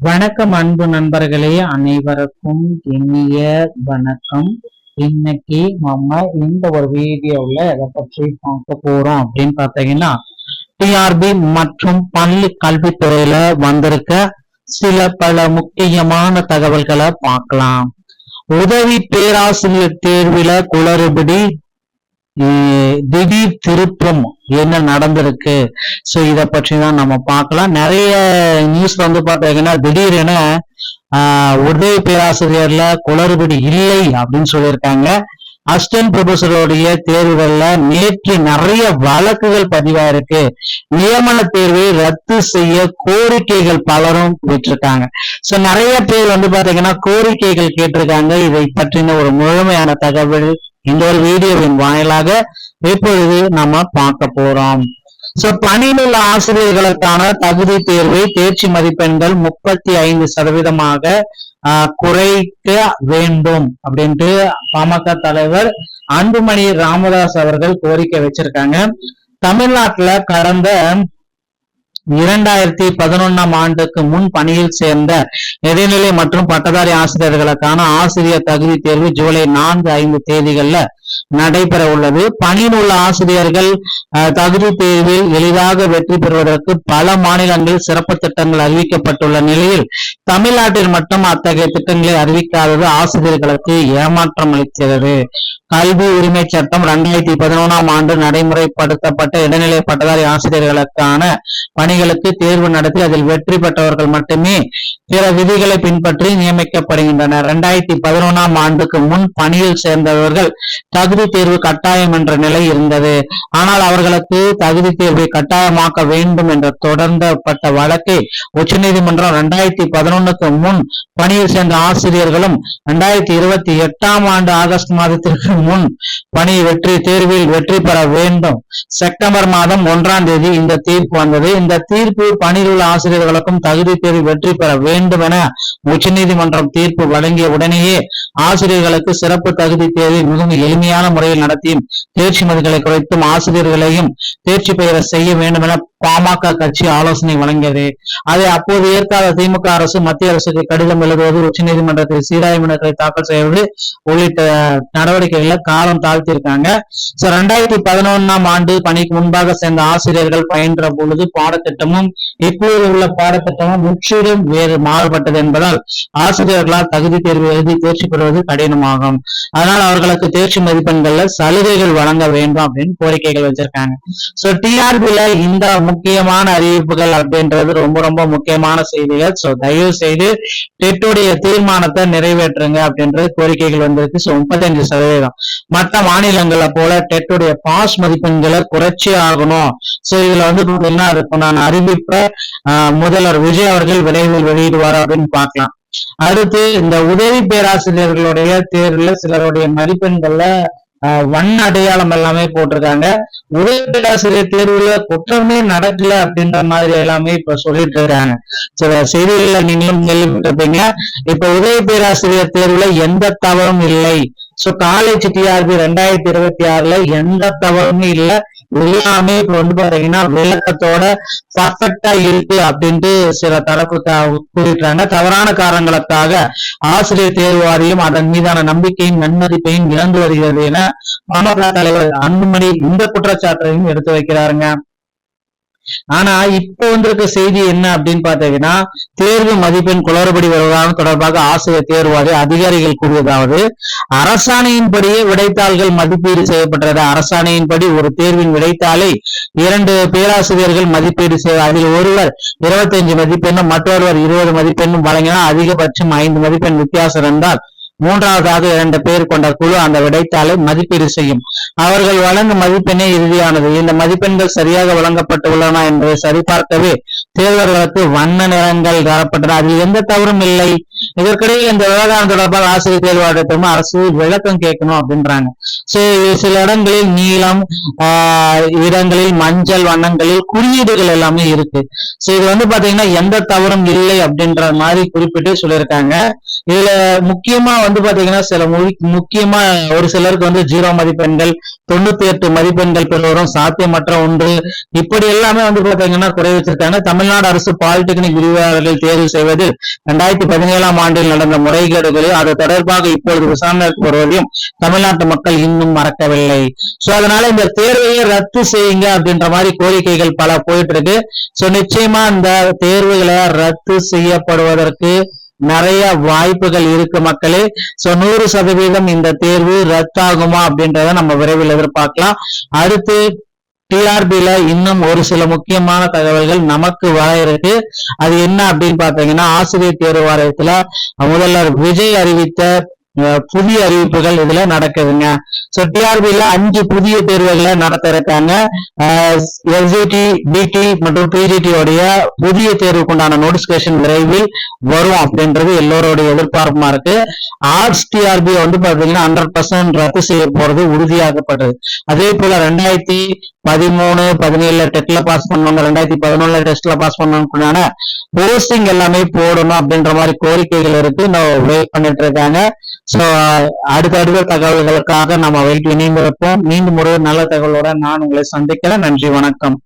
வணக்கம் அன்பு நண்பர்களே, அனைவருக்கும் இனிய வணக்கம். இன்னைக்கு நம்ம இந்த ஒரு வீடியோல எதை பற்றி பார்க்க போறோம் அப்படின்னு பார்த்தீங்கன்னா, டிஆர்பி மற்றும் பள்ளி கல்வித்துறையில வந்திருக்க பல முக்கியமான தகவல்களை பார்க்கலாம். உதவி பேராசிரியர் தேர்வில குளறுபடி, திடீர் திருப்பம் என்ன நடந்திருக்கு. சோ இத பற்றி தான் நம்ம பார்க்கலாம். நிறைய நியூஸ் வந்து பாத்தீங்கன்னா திடீரென உதவி பேராசிரியர்ல குளறுபடி இல்லை அப்படின்னு சொல்லியிருக்காங்க. அசிஸ்டன்ட் ப்ரொஃபஸருடைய தேர்வுகள்ல நேற்று நிறைய வழக்குகள் பதிவாயிருக்கு. நியமன தேர்வை ரத்து செய்ய கோரிக்கைகள் பலரும் விட்டிருக்காங்க. சோ நிறைய பேர் வந்து பாத்தீங்கன்னா கோரிக்கைகள் கேட்டிருக்காங்க. இதை பற்றின ஒரு முழுமையான தகவல் இந்த ஒரு வீடியோவின் வாயிலாக இப்பொழுது நம்ம பார்க்க போறோம். சோ பணியில் உள்ள ஆசிரியர்களுக்கான தகுதி தேர்வை தேர்ச்சி மதிப்பெண்கள் 35% குறைக்க வேண்டும் அப்படின்ட்டு பாமக தலைவர் அன்புமணி ராமதாஸ் அவர்கள் கோரிக்கை வச்சிருக்காங்க. தமிழ்நாட்டுல கடந்த 2011 ஆண்டுக்கு முன் பணியில் சேர்ந்த இடைநிலை மற்றும் பட்டதாரி ஆசிரியர்களுக்கான ஆசிரியர் தகுதி தேர்வு ஜூலை 4-5 தேதிகள்ல நடைபெற உள்ளது. பணியில் உள்ள ஆசிரியர்கள் தகுதி தேர்வில் எளிதாக வெற்றி பெறுவதற்கு பல மாநிலங்களில் சிறப்பு திட்டங்கள் அறிவிக்கப்பட்டுள்ள நிலையில் தமிழ்நாட்டில் மட்டும் அத்தகைய திட்டங்களை அறிவிக்காதது ஆசிரியர்களுக்கு ஏமாற்றம் அளிக்கிறது. கல்வி உரிமை சட்டம் 2011 ஆண்டு நடைமுறைப்படுத்தப்பட்ட இடைநிலை பட்டதாரி ஆசிரியர்களுக்கான பணிகளுக்கு தேர்வு நடத்தி அதில் வெற்றி பெற்றவர்கள் மட்டுமே பிற விதிகளை பின்பற்றி நியமிக்கப்படுகின்றனர். 2011 ஆண்டுக்கு முன் பணியில் சேர்ந்தவர்கள் தகுதி தேர்வு கட்டாயம் என்ற நிலை இருந்தது. ஆனால் அவர்களுக்கு தகுதி தேர்வை கட்டாயமாக்க வேண்டும் என்ற தொடர்ந்தப்பட்ட வழக்கை உச்சநீதிமன்றம் 2011க்கு முன் பணியில் சேர்ந்த ஆசிரியர்களும் 2028 ஆண்டு ஆகஸ்ட் மாதத்திற்கு முன் தேர்வில் வெற்றி பெற வேண்டும். செப்டம்பர் மாதம் 1ஆம் தேதி இந்த தீர்ப்பு வந்தது. இந்த தீர்ப்பு பணியில் உள்ள ஆசிரியர்களுக்கும் தகுதி தேர்வில் வெற்றி பெற வேண்டும் என உச்சநீதிமன்றம் தீர்ப்பு வழங்கிய உடனேயே ஆசிரியர்களுக்கு சிறப்பு தகுதி தேர்வை மிகவும் எளிமையான முறையில் நடத்தியும் தேர்ச்சி மதிப்பெண்களை குறைத்தும் ஆசிரியர்களையும் தேர்ச்சி பெற செய்ய வேண்டும் என பாமக கட்சி ஆலோசனை வழங்கியது. அதை அப்போது ஏற்காத திமுக அரசு மத்திய அரசுக்கு கடிதம் எழுதுவது, உச்சநீதிமன்றத்தில் சீராய்வு மனுக்களை தாக்கல் செய்வது உள்ளிட்ட நடவடிக்கைகளை காலம் தாழ்த்தியிருக்காங்க. 2011 ஆண்டு பணிக்கு முன்பாக சேர்ந்த ஆசிரியர்கள் பயின்ற பொழுது பாடத்திட்டமும் இப்போது உள்ள பாடத்திட்டமும் முற்றிலும் வேறு மாறுபட்டது என்பதால் ஆசிரியர்களால் தகுதி தேர்வு எழுதி தேர்ச்சி பெறுவது கடினமாகும். அதனால் அவர்களுக்கு தேர்ச்சி மதிப்பெண்கள்ல சலுகைகள் வழங்க வேண்டும் அப்படின்னு கோரிக்கைகள் வச்சிருக்காங்க. சோ டிஆர்பில இந்த முக்கியமான அறிவிப்புகள் அப்படின்றது ரொம்ப ரொம்ப முக்கியமான செய்திகள். சோ தயவு செய்து டெட்டுடைய தீர்மானத்தை நிறைவேற்றுங்க அப்படின்றது கோரிக்கைகள் வந்திருக்கு. சோ 35% மற்ற மாநிலங்களை போல டெட்டுடைய பாஸ் மதிப்பெண்களை குறைச்சி ஆகணும். சோ இதுல வந்து என்ன இருக்கும், நான் அறிவிப்ப முதல்வர் விஜய் அவர்கள் விரைவில் வெளியிடுவார் அப்படின்னு பார்க்கலாம். அடுத்து இந்த உதவி பேராசிரியர்களுடைய தேர்வுல சிலருடைய மதிப்பெண்கள்ல வண்ண அடையாளம் எல்லாமே போட்டிருக்காங்க. உதவி பேராசிரியர் தேர்வுல குற்றமே நடக்கல அப்படின்ற மாதிரி எல்லாமே இப்ப சொல்லிட்டு இருக்காங்க. சில செய்திகள்ல நீங்களும் கேள்விப்பட்டிருப்பீங்க. இப்ப உதவி பேராசிரியர் தேர்வுல எந்த தவறும் இல்லை. சோ காலேஜ் டிஆர்பி 2026ல எந்த தவறுமே இல்லை, எல்லாமே இப்ப வந்து பாத்தீங்கன்னா விளக்கத்தோட பர்ஃபெக்டா இருக்கு அப்படின்ட்டு சில தரப்பு கூறிட்டாங்க. தவறான காரணங்களுக்காக ஆசிரியர் தேர்வு வாரியம் அதன் மீதான நம்பிக்கையும் நன்மதிப்பையும் இழந்து வருகிறது என பாமக தலைவர் அன்புமணி இந்த குற்றச்சாட்டையும் எடுத்து வைக்கிறாருங்க. ஆனா இப்ப வந்திருக்க செய்தி என்ன அப்படின்னு பாத்தீங்கன்னா, தேர்வு மதிப்பெண் குளறுபடி வருவதாக தொடர்பாக ஆசிரியர் தேர்வாதி அதிகாரிகள் கூறியதாவது, அரசாணையின்படியே விடைத்தாள்கள் மதிப்பீடு செய்யப்பட்டது. அரசாணையின்படி ஒரு தேர்வின் விடைத்தாளை 2 பேராசிரியர்கள் மதிப்பீடு செய்ய, அதில் ஒருவர் 25 மதிப்பெண்ணும் மற்றொருவர் 20 மதிப்பெண்ணும் வழங்கினால் அதிகபட்சம் 5 மதிப்பெண் வித்தியாசம் இருந்தால் மூன்றாவதாக 2 பேர் கொண்ட குழு அந்த விடைத்தாளை மதிப்பீடு செய்யும். அவர்கள் வழங்கும் மதிப்பெண்ணே இறுதியானது. இந்த மதிப்பெண்கள் சரியாக வழங்கப்பட்டு உள்ளன என்பதை சரிபார்க்கவே தேர்வர்களுக்கு வண்ண நிறங்கள் தரப்பட்டன. அதில் எந்த தவறும் இல்லை. இதற்கிடையில் இந்த விவகாரம் தொடர்பாக ஆசிரியர் தேர்வு வாரியத்திடம் அரசு விளக்கம் கேட்கணும் அப்படின்றாங்க. சோ சில இடங்களில் நீலம், இடங்களில் மஞ்சள் வண்ணங்களில் குறியீடுகள் எல்லாமே இருக்கு. சோ இது வந்து பாத்தீங்கன்னா எந்த தவறும் இல்லை அப்படின்ற மாதிரி குறிப்பிட்டு சொல்லியிருக்காங்க. இதுல முக்கியமா வந்து பாத்தீங்கன்னா முக்கியமா ஒரு சிலருக்கு வந்து 0 மதிப்பெண்கள், 98 மதிப்பெண்கள் பெறுவரும் சாத்தியமற்ற ஒன்று, இப்படி எல்லாமே வந்து பாத்தீங்கன்னா குறை வச்சிருக்காங்க. தமிழ்நாடு அரசு பாலிடெக்னிக் விரிவாளர்கள் தேர்வு செய்வதில் 2017ஆம் ஆண்டில் நடந்த முறைகேடுகளில் அது தொடர்பாக இப்பொழுது விசாரணைக்கு வருவதையும் தமிழ்நாட்டு மக்கள் இன்னும் மறக்கவில்லை. சோ அதனால இந்த தேர்வையை ரத்து செய்யுங்க அப்படின்ற மாதிரி கோரிக்கைகள் பல போயிட்டு இருக்கு. சோ நிச்சயமா இந்த தேர்வுகளை ரத்து செய்யப்படுவதற்கு நிறைய வாய்ப்புகள் இருக்கு மக்களே. சோ 100% இந்த தேர்வு ரத்தாகுமா அப்படின்றத நம்ம விரைவில் எதிர்பார்க்கலாம். அடுத்து டிஆர்பில இன்னும் ஒரு சில முக்கியமான தகவல்கள் நமக்கு வர இருக்கு. அது என்ன அப்படின்னு பாத்தீங்கன்னா, ஆசிரியர் தேர்வு வாரியத்துல முதல்வர் விஜய் அறிவித்த புதிய அறிவிப்புகள் இதுல நடக்குதுங்க. சோ டிஆர்பில 5 புதிய தேர்வுகளை நடத்த இருக்காங்க. எஸ்ஜிடி, டிடி மற்றும் பிஜிடி உடைய புதிய தேர்வுக்குண்டான நோட்டிபிகேஷன் விரைவில் வரும் அப்படின்றது எல்லோருடைய எதிர்பார்ப்புமா இருக்கு. ஆர்ட்ஸ் டிஆர்பி வந்து பாத்தீங்கன்னா 100% ரத்து செய்ய போறது உறுதியாகப்படுது. அதே போல 2013, 17 டெஸ்ட்ல பாஸ் பண்ணவங்க 2011 டெஸ்ட்ல பாஸ் பண்ணவங்களுக்கான போஸ்டிங் எல்லாமே போடணும் அப்படின்ற மாதிரி கோரிக்கைகள் இருக்கு. வெயிட் பண்ணிட்டு இருக்காங்க. சோ அடுத்த தகவல்களுக்காக நம்ம வெயிட் இணைந்திருப்போம். மீண்டும் ஒரு நல்ல தகவலோட நான் உங்களை சந்திக்கிறேன். நன்றி, வணக்கம்.